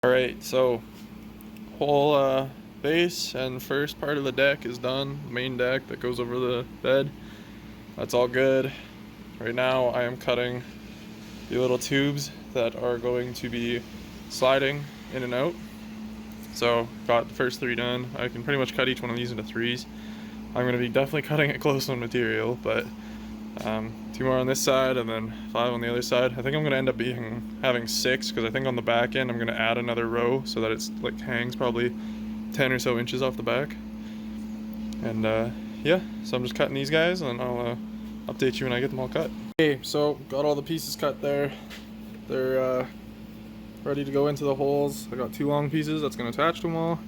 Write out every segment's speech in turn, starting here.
Alright, so whole base and first part of the deck is done. The main deck that goes over the bed. That's all good. Right now I am cutting the little tubes that are going to be sliding in and out. So got the first 3 done. I can pretty much cut each one of these into 3s. I'm going to be definitely cutting it close on material, but 2 more on this side and then 5 on the other side. I think I'm going to end up having 6 because I think on the back end I'm going to add another row so that it's like hangs probably 10 or so inches off the back. And yeah, so I'm just cutting these guys and I'll update you when I get them all cut. Okay, so got all the pieces cut there. They're ready to go into the holes. I got 2 long pieces that's going to attach to them all.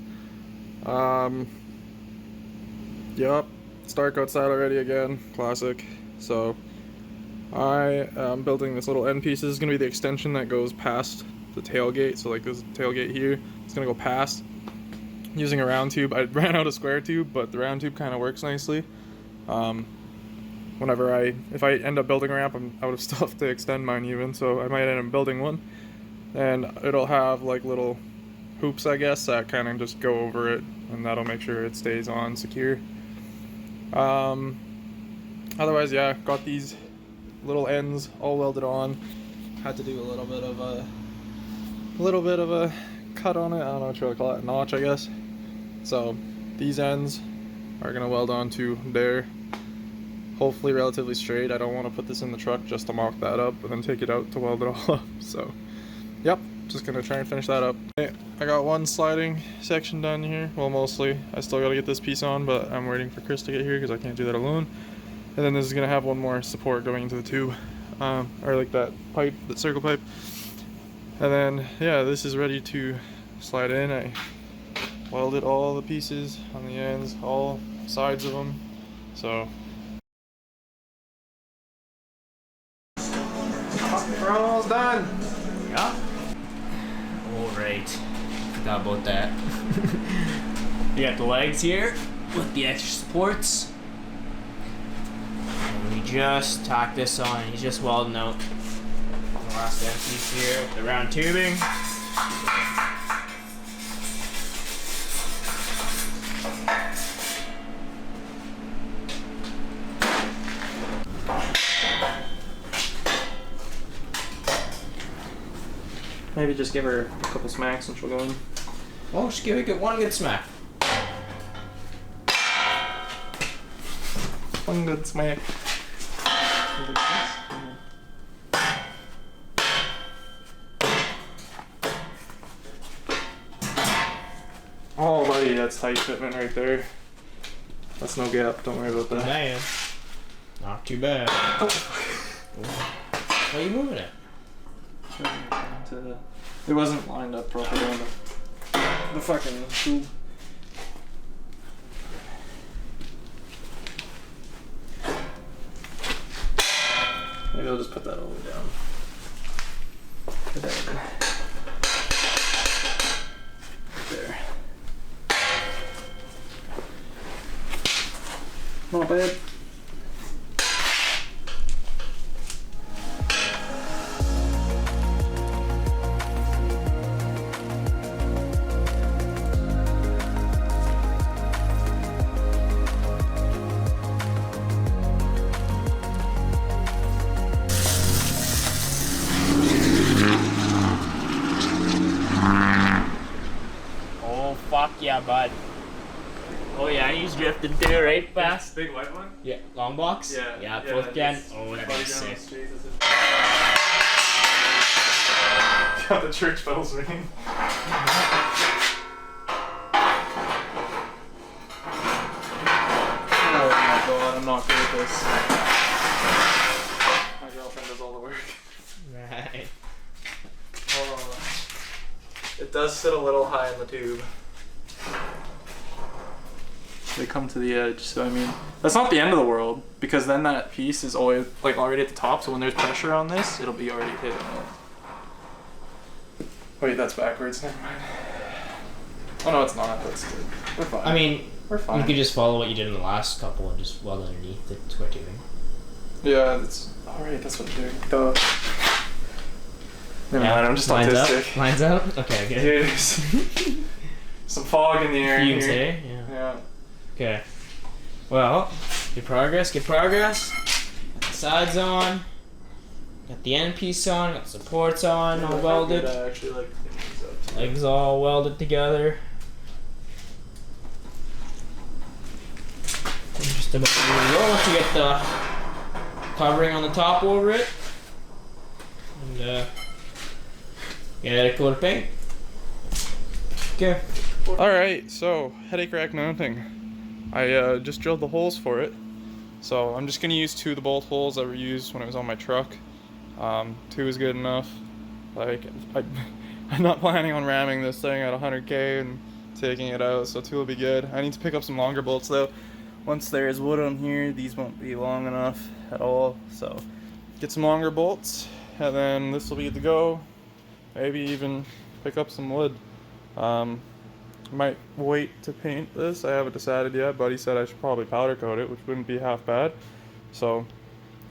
Yep, it's dark outside already again, classic. So I am building this little end piece. This is going to be the extension that goes past the tailgate. So like this tailgate here, it's going to go past using a round tube. I ran out of square tube, but the round tube kind of works nicely. If I end up building a ramp, I'm out of stuff to extend mine even, so I might end up building one. And it'll have like little hoops, I guess, that kind of just go over it, and that'll make sure it stays on secure. Otherwise, yeah, got these little ends all welded on. Had to do a little bit of a cut on it. I don't know what you would call it, a notch, I guess. So these ends are gonna weld onto there. Hopefully relatively straight. I don't want to put this in the truck just to mock that up and then take it out to weld it all up. So, yep, just gonna try and finish that up. I got one sliding section done here. Well, mostly. I still gotta get this piece on, but I'm waiting for Chris to get here because I can't do that alone. And then this is gonna have one more support going into the tube, or like that pipe, that circle pipe. And then, yeah, this is ready to slide in. I welded all the pieces on the ends, all sides of them. So we're almost done. Yeah. Alright. Forgot about that. We got the legs here with the extra supports. And we just tacked this on. He's just welding out the last end piece here with the round tubing. Maybe just give her a couple smacks and she'll go in. Oh, just give it one good smack. One good smack. Oh, buddy, that's tight fitment right there. That's no gap. Don't worry about that. Man, not too bad. Oh. Why are you moving it? It wasn't lined up properly on the fucking tube. Maybe I'll just put that all the way down. Put that in. Right there. Not bad. Fuck yeah, bud. Oh yeah, he's drifting through right fast. Big white one? Yeah, long box? Yeah. Yeah, fourth gen. Oh, that'd be sick. Got the church bells ringing. Oh my god, I'm not good at this. My girlfriend does all the work. Right. Oh. It does sit a little high in the tube. They come to the edge, so I mean, that's not the end of the world, because then that piece is always like already at the top, so when there's pressure on this, it'll be already hitting it. Wait, that's backwards, never mind. Oh no, it's not, that's good. We're fine. I mean, we're fine. You could just follow what you did in the last couple and just weld underneath the square tubing. Yeah, that's alright, that's what I'm doing. Duh. Never mind, I'm just lines autistic. Up. Lines up? Okay, good. There's some fog in the air. Fumes, here. eh? Yeah. Okay. Well, good progress, good progress. Got the sides on. Got the end piece on, got the supports on, all welded. I actually like these up. Legs all welded together. Just about to roll to get the covering on the top over it. And get a coat of paint. Okay. Alright, so headache rack mounting. I just drilled the holes for it. So I'm just going to use 2 of the bolt holes that were used when it was on my truck. 2 is good enough. Like, I'm not planning on ramming this thing at 100k and taking it out, so 2 will be good. I need to pick up some longer bolts though. Once there's wood on here, these won't be long enough at all, so get some longer bolts, and then this will be good to go. Maybe even pick up some wood. Might wait to paint this. I haven't decided yet. Buddy said I should probably powder coat it, which wouldn't be half bad. So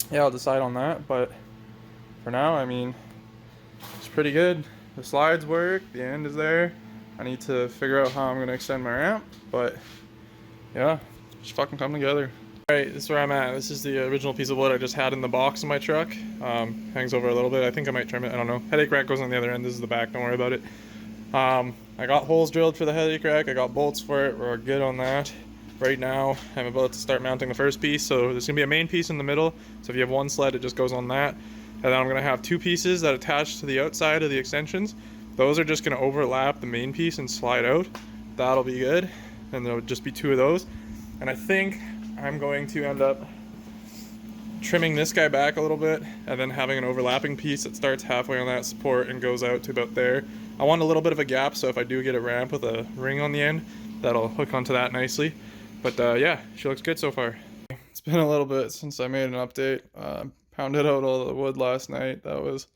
yeah, I'll decide on that, but for now, I mean, it's pretty good. The slides work, the end is there. I need to figure out how I'm gonna extend my ramp, but yeah, just fucking come together. Alright, this is where I'm at. This is the original piece of wood I just had in the box in my truck. Hangs over a little bit. I think I might trim it, I don't know. Headache rack goes on the other end, this is the back, don't worry about it. I got holes drilled for the headache rack, I got bolts for it, we're good on that. Right now, I'm about to start mounting the first piece, so there's gonna be a main piece in the middle, so if you have one sled, it just goes on that. And then I'm gonna have 2 pieces that attach to the outside of the extensions. Those are just gonna overlap the main piece and slide out. That'll be good, and there'll just be 2 of those. And I think I'm going to end up trimming this guy back a little bit, and then having an overlapping piece that starts halfway on that support and goes out to about there. I want a little bit of a gap, so if I do get a ramp with a ring on the end, that'll hook onto that nicely. But yeah, she looks good so far. It's been a little bit since I made an update. Pounded out all the wood last night. That was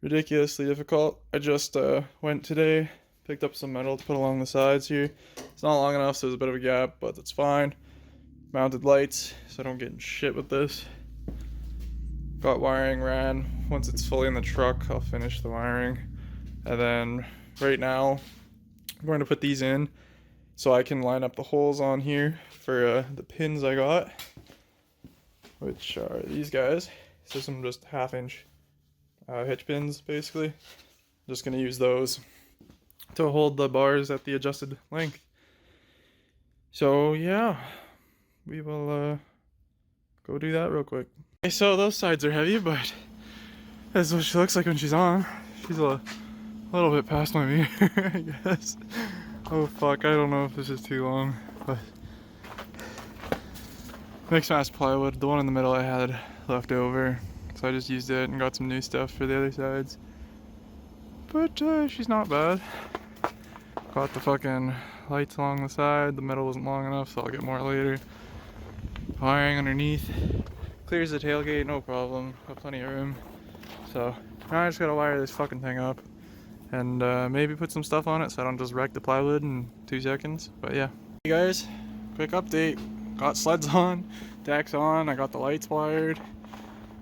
ridiculously difficult. I just went today, picked up some metal to put along the sides here. It's not long enough, so there's a bit of a gap, but that's fine. Mounted lights, so I don't get in shit with this. Got wiring ran. Once it's fully in the truck, I'll finish the wiring. And then right now, I'm going to put these in so I can line up the holes on here for the pins I got, which are these guys. So some just 1/2 inch hitch pins, basically. Just gonna use those to hold the bars at the adjusted length. So yeah, we will go do that real quick. Okay, so those sides are heavy, but this is what she looks like when she's on. She's a little bit past my mirror, I guess. Oh fuck, I don't know if this is too long, but mixed match plywood. The one in the middle I had left over, so I just used it and got some new stuff for the other sides. But she's not bad. Got the fucking lights along the side. The metal wasn't long enough, so I'll get more later. Wiring underneath. Clears the tailgate, no problem. Got plenty of room. So now I just gotta wire this fucking thing up. And maybe put some stuff on it so I don't just wreck the plywood in 2 seconds. But yeah. Hey guys, quick update. Got sleds on, deck's on, I got the lights wired.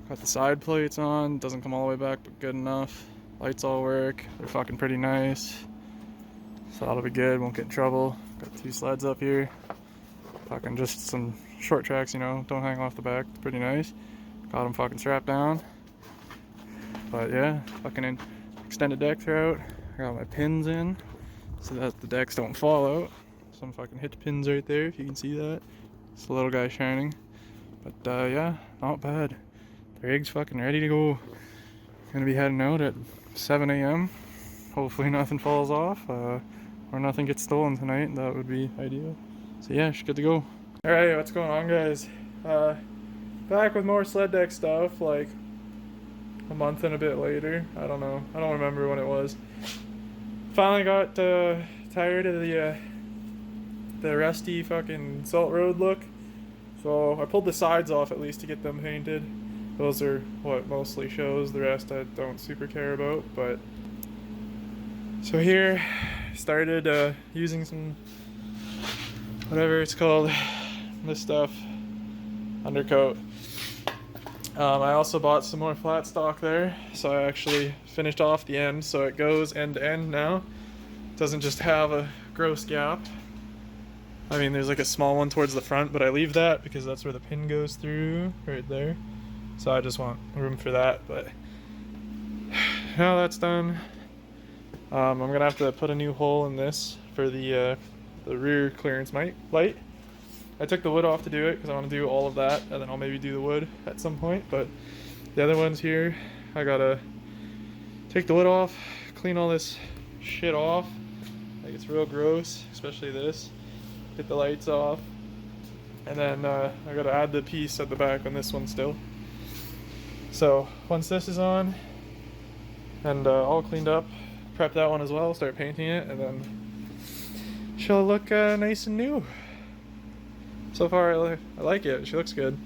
Got the side plates on, doesn't come all the way back but good enough. Lights all work, they're fucking pretty nice. So that'll be good, won't get in trouble. Got 2 sleds up here. Fucking just some short tracks, you know, don't hang off the back, it's pretty nice. Got them fucking strapped down. But yeah, fucking extended deck throughout. I got my pins in so that the decks don't fall out. Some fucking hitch pins right there, if you can see that. It's the little guy shining. But yeah, not bad. The rig's fucking ready to go. Gonna be heading out at 7 a.m. Hopefully nothing falls off, or nothing gets stolen tonight. That would be ideal. So yeah, she's good to go. Alright, what's going on, guys? Back with more sled deck stuff, like a month and a bit later. I don't know. I don't remember when it was. Finally got tired of the rusty fucking salt road look. So I pulled the sides off at least to get them painted. Those are what mostly shows. The rest I don't super care about. But so here, started using some whatever it's called, this stuff, undercoat. I also bought some more flat stock there, so I actually finished off the end, so it goes end to end now. It doesn't just have a gross gap. I mean, there's like a small one towards the front, but I leave that because that's where the pin goes through, right there. So I just want room for that, but now that's done. I'm gonna have to put a new hole in this for the rear clearance light. I took the wood off to do it because I want to do all of that, and then I'll maybe do the wood at some point. But the other ones here, I gotta take the wood off, clean all this shit off. Like, it's real gross, especially this. Get the lights off, and then I gotta add the piece at the back on this one still. So once this is on and all cleaned up, prep that one as well, start painting it, and then she'll look nice and new. So far I like it. She looks good.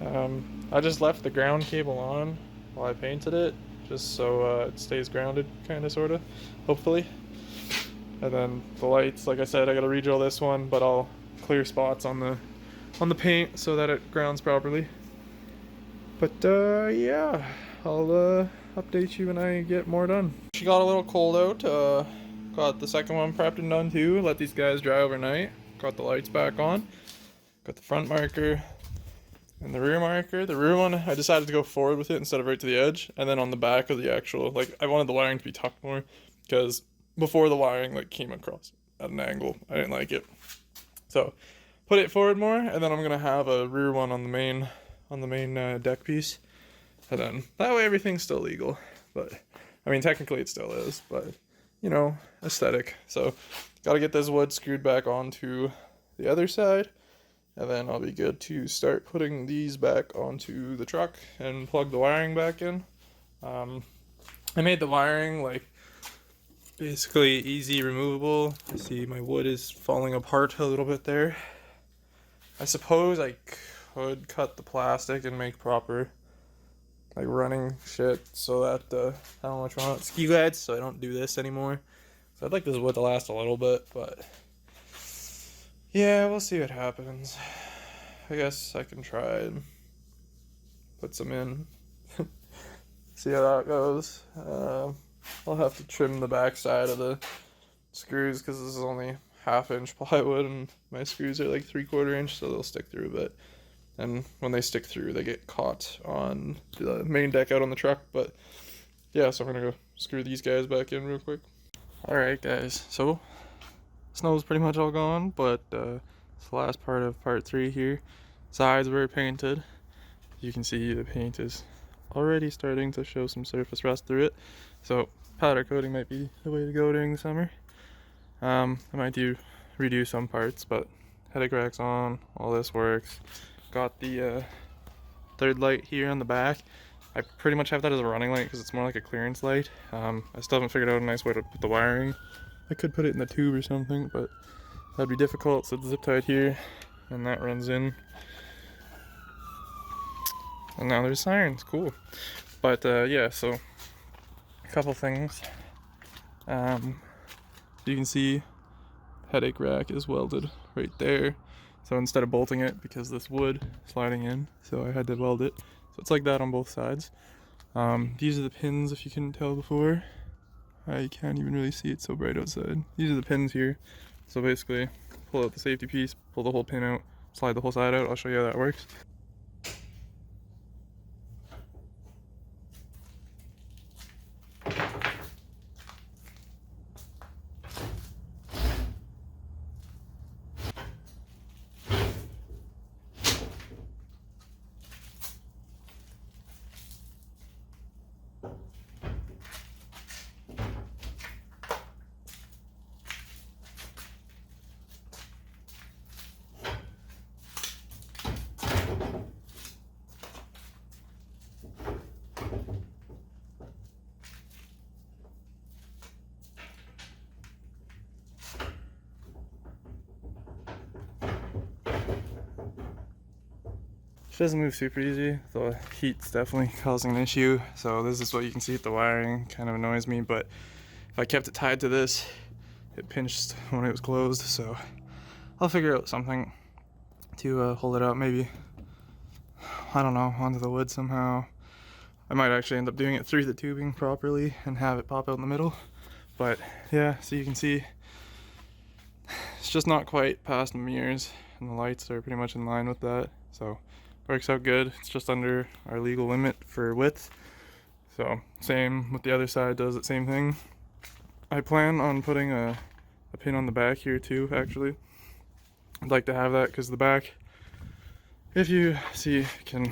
I just left the ground cable on while I painted it, just so it stays grounded, kind of, sort of, hopefully. And then the lights, like I said, I gotta re-drill this one, but I'll clear spots on the paint so that it grounds properly. But yeah, I'll update you when I get more done. She got a little cold out. Got the second one prepped and done too. Let these guys dry overnight. Got the lights back on. Got the front marker and the rear marker. The rear one, I decided to go forward with it instead of right to the edge. And then on the back of the actual, like, I wanted the wiring to be tucked more because before the wiring like came across at an angle, I didn't like it. So put it forward more, and then I'm gonna have a rear one on the main deck piece, and then that way everything's still legal. But I mean, technically it still is, but you know, aesthetic. So gotta get this wood screwed back onto the other side, and then I'll be good to start putting these back onto the truck and plug the wiring back in. I made the wiring like basically easy removable. I see my wood is falling apart a little bit there. I suppose I could cut the plastic and make proper like running shit so that I don't know which one, ski guides, so I don't do this anymore. So I'd like this wood to last a little bit, but yeah, we'll see what happens. I guess I can try and put some in. See how that goes. I'll have to trim the back side of the screws because this is only 1/2 inch plywood and my screws are like 3/4 inch, so they'll stick through a bit. And when they stick through, they get caught on the main deck out on the truck. But yeah, so I'm gonna go screw these guys back in real quick. Alright guys, so snow's pretty much all gone, but it's the last part of part 3 here. Sides were painted. You can see the paint is already starting to show some surface rust through it, so powder coating might be the way to go during the summer. I might redo some parts, but headache rack's on, all this works. Got the third light here on the back. I pretty much have that as a running light because it's more like a clearance light. I still haven't figured out a nice way to put the wiring. I could put it in the tube or something, but that'd be difficult, so it's zip tied here, and that runs in. And now there's sirens, cool. But yeah, so a couple things. You can see headache rack is welded right there. So instead of bolting it, because this wood sliding in, so I had to weld it. So it's like that on both sides. These are the pins, if you couldn't tell before. I can't even really see it, so bright outside. These are the pins here. So basically, pull out the safety piece, pull the whole pin out, slide the whole side out. I'll show you how that works. She doesn't move super easy. The heat's definitely causing an issue. So this is what you can see at the wiring. Kind of annoys me, but if I kept it tied to this, it pinched when it was closed. So I'll figure out something to hold it out. Maybe I don't know, onto the wood somehow. I might actually end up doing it through the tubing properly and have it pop out in the middle. But yeah, so you can see it's just not quite past the mirrors, and the lights are pretty much in line with that. So works out good. It's just under our legal limit for width. So same with the other side, does the same thing. I plan on putting a pin on the back here too, actually. I'd like to have that because the back, if you see, can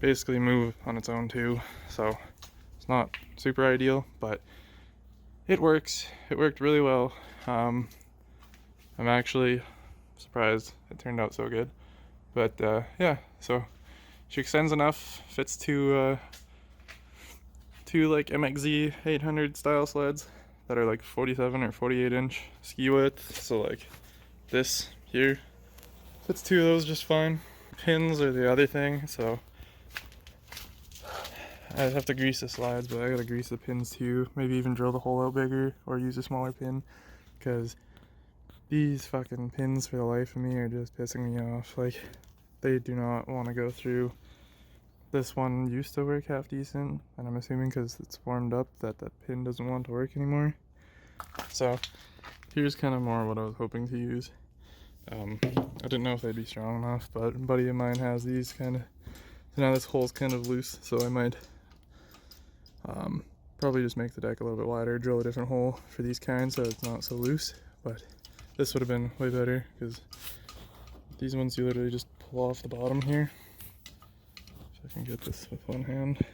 basically move on its own too. So it's not super ideal, but it works. It worked really well. I'm actually surprised it turned out so good. But yeah, so she extends enough, fits two like MXZ 800 style sleds that are like 47 or 48 inch ski width. So like this here fits two of those just fine. Pins are the other thing, so I'd have to grease the slides, but I gotta grease the pins too. Maybe even drill the hole out bigger or use a smaller pin, because these fucking pins for the life of me are just pissing me off. Like, they do not want to go through. This one used to work half decent, and I'm assuming because it's warmed up that that pin doesn't want to work anymore. So here's kind of more what I was hoping to use. I didn't know if they'd be strong enough, but a buddy of mine has these kind of. So now this hole's kind of loose, so I might probably just make the deck a little bit wider, drill a different hole for these kinds so it's not so loose. But this would have been way better, because these ones you literally just pull off the bottom here. If I can get this with one hand.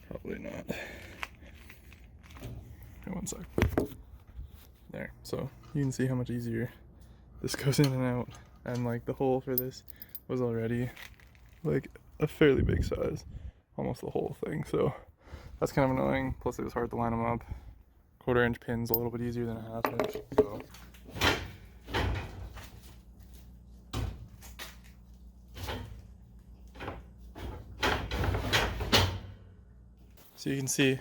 Probably not. Okay, one sec. There, so you can see how much easier this goes in and out. And like the hole for this was already like a fairly big size, almost the whole thing. So that's kind of annoying. Plus it was hard to line them up. 1/4 inch pin's a little bit easier than a 1/2 inch. So you can see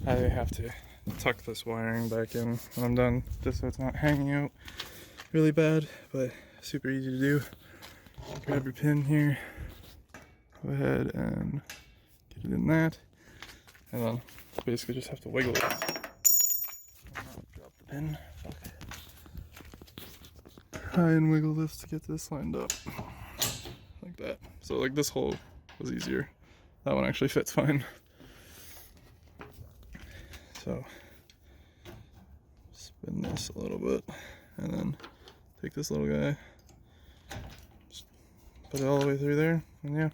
I have to tuck this wiring back in when I'm done, just so it's not hanging out really bad, but super easy to do. Grab your pin here, go ahead and get it in that, and then basically just have to wiggle it. Drop the pin. Fuck. Try and wiggle this to get this lined up. Like that. So like this hole was easier. That one actually fits fine. So spin this a little bit and then take this little guy, just put it all the way through there, and yeah.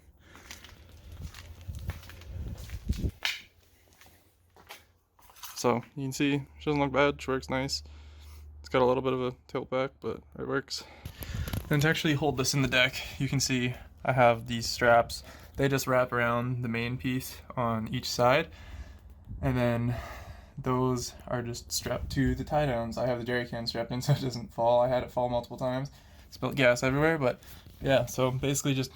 So you can see she doesn't look bad, she works nice. It's got a little bit of a tilt back, but it works. And to actually hold this in the deck, you can see I have these straps. They just wrap around the main piece on each side, and then those are just strapped to the tie downs. I have the jerry can strapped in so it doesn't fall. I had it fall multiple times, spilled gas everywhere, but yeah, so basically just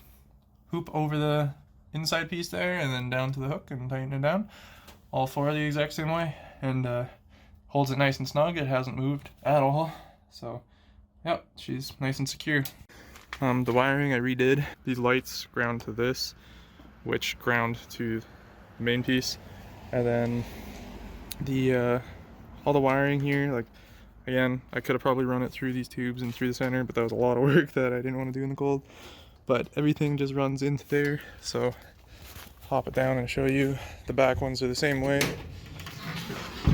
hoop over the inside piece there and then down to the hook and tighten it down. All four the exact same way, and holds it nice and snug. It hasn't moved at all, so yep, she's nice and secure. The wiring I redid. These lights ground to this, which ground to the main piece, and then the all the wiring here, like, again, I could have probably run it through these tubes and through the center, but that was a lot of work that I didn't want to do in the cold. But everything just runs into there, so hop it down and show you. The back ones are the same way.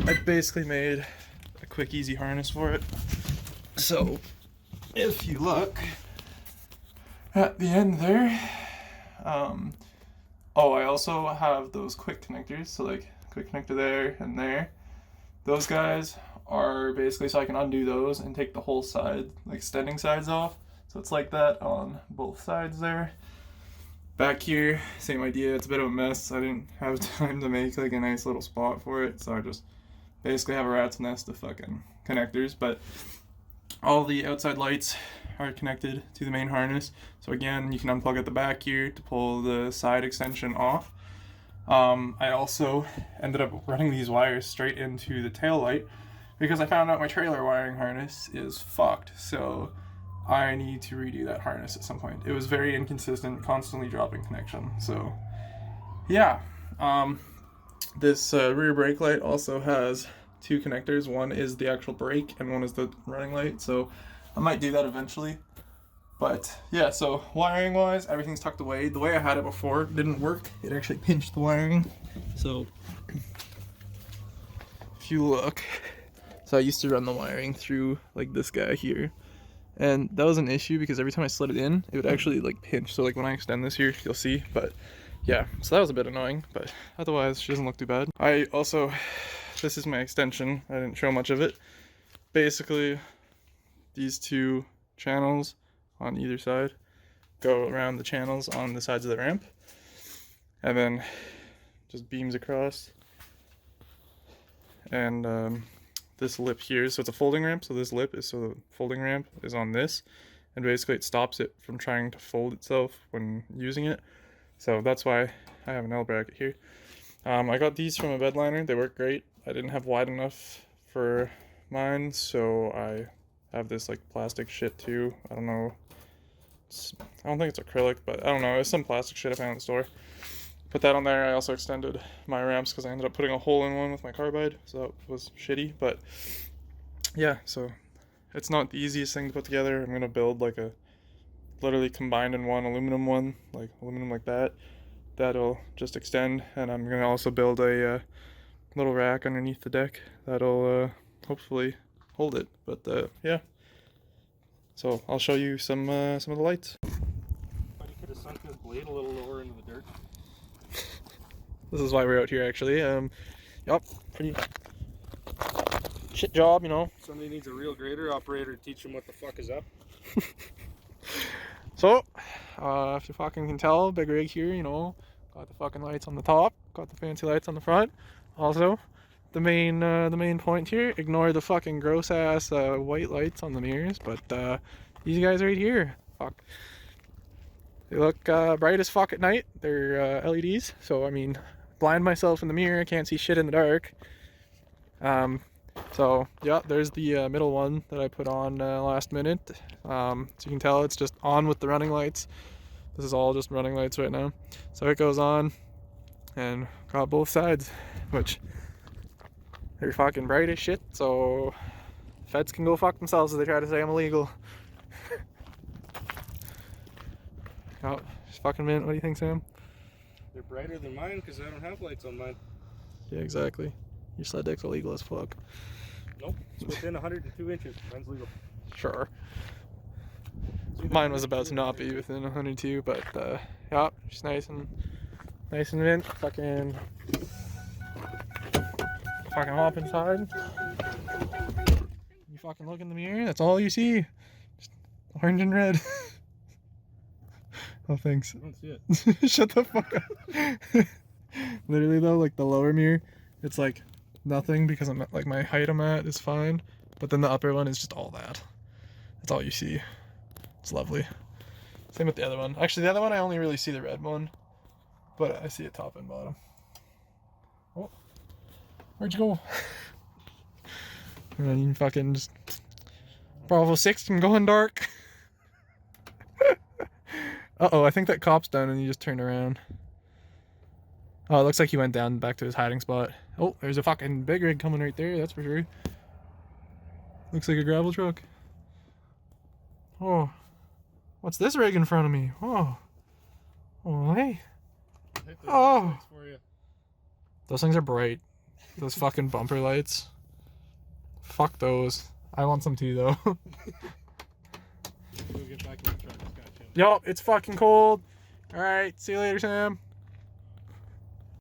I basically made a quick, easy harness for it. So if you look at the end there, oh, I also have those quick connectors, so like quick connector there and there. Those guys are basically so I can undo those and take the whole side, like extending sides off. So it's like that on both sides there. Back here, same idea. It's a bit of a mess. I didn't have time to make like a nice little spot for it, so I just basically have a rat's nest of fucking connectors. But all the outside lights are connected to the main harness. So again, you can unplug at the back here to pull the side extension off. I also ended up running these wires straight into the tail light because I found out my trailer wiring harness is fucked. So I need to redo that harness at some point. It was very inconsistent, constantly dropping connection. So yeah, this rear brake light also has two connectors. One is the actual brake and one is the running light. So I might do that eventually. But yeah, so wiring wise, everything's tucked away. The way I had it before didn't work. It actually pinched the wiring. So if you look, so I used to run the wiring through like this guy here. And that was an issue because every time I slid it in, it would actually like pinch. So like when I extend this here, you'll see. But yeah, so that was a bit annoying, but otherwise she doesn't look too bad. I also, this is my extension. I didn't show much of it. Basically, these two channels on either side go around the channels on the sides of the ramp. And then just beams across. And this lip here, so it's a folding ramp, so this lip is, so the folding ramp is on this, and basically it stops it from trying to fold itself when using it. So that's why I have an L bracket here. I got these from a bed liner. They work great. I didn't have wide enough for mine, so I have this like plastic shit too. I don't know. I don't think it's acrylic, but I don't know. It's some plastic shit I found in the store. Put that on there. I also extended my ramps because I ended up putting a hole in one with my carbide, so that was shitty. But yeah, so it's not the easiest thing to put together. I'm gonna build like a literally combined in one aluminum one, like aluminum like that. That'll just extend, and I'm gonna also build a little rack underneath the deck that'll hopefully hold it. But yeah, so I'll show you some of the lights. But he could have sunk his blade a little lower into the dirt. This is why we're out here actually. Yup, pretty shit job, you know. Somebody needs a real grader operator to teach him what the fuck is up. So, if you fucking can tell, big rig here, you know, got the fucking lights on the top, got the fancy lights on the front. Also, the main point here, ignore the fucking gross ass white lights on the mirrors, but these guys right here, fuck. They look bright as fuck at night. They're LEDs, so I mean, blind myself in the mirror, can't see shit in the dark. So yeah, there's the middle one that I put on last minute. So you can tell it's just on with the running lights. This is all just running lights right now. So it goes on, and got both sides, which they're fucking bright as shit. So feds can go fuck themselves if they try to say I'm illegal. Oh, just fucking mint. What do you think, Sam? They're brighter than mine because I don't have lights on mine. Yeah, exactly. Your sled deck's illegal as fuck. Nope, it's within 102 inches. Mine's legal. Sure. Mine was about to not be within 102, but yeah, just nice and mint. Fucking hop inside. You fucking look in the mirror. That's all you see. Just orange and red. Oh, thanks. I don't see it. Shut the fuck up. Literally though, like the lower mirror, it's like nothing because I'm like my height I'm at is fine, but then the upper one is just all that. That's all you see. It's lovely. Same with the other one. Actually, the other one I only really see the red one, but I see it top and bottom. Oh, where'd you go? And then you fucking just Bravo 6 can go in dark. Uh-oh, I think that cop's done and he just turned around. Oh, it looks like he went down back to his hiding spot. Oh, there's a fucking big rig coming right there, that's for sure. Looks like a gravel truck. Oh, what's this rig in front of me? Oh, oh, hey. Oh, those things are bright. Those fucking bumper lights. Fuck those. I want some too, though. Go get back in the truck. It's got you. Yup, it's fucking cold. Alright, see you later, Sam.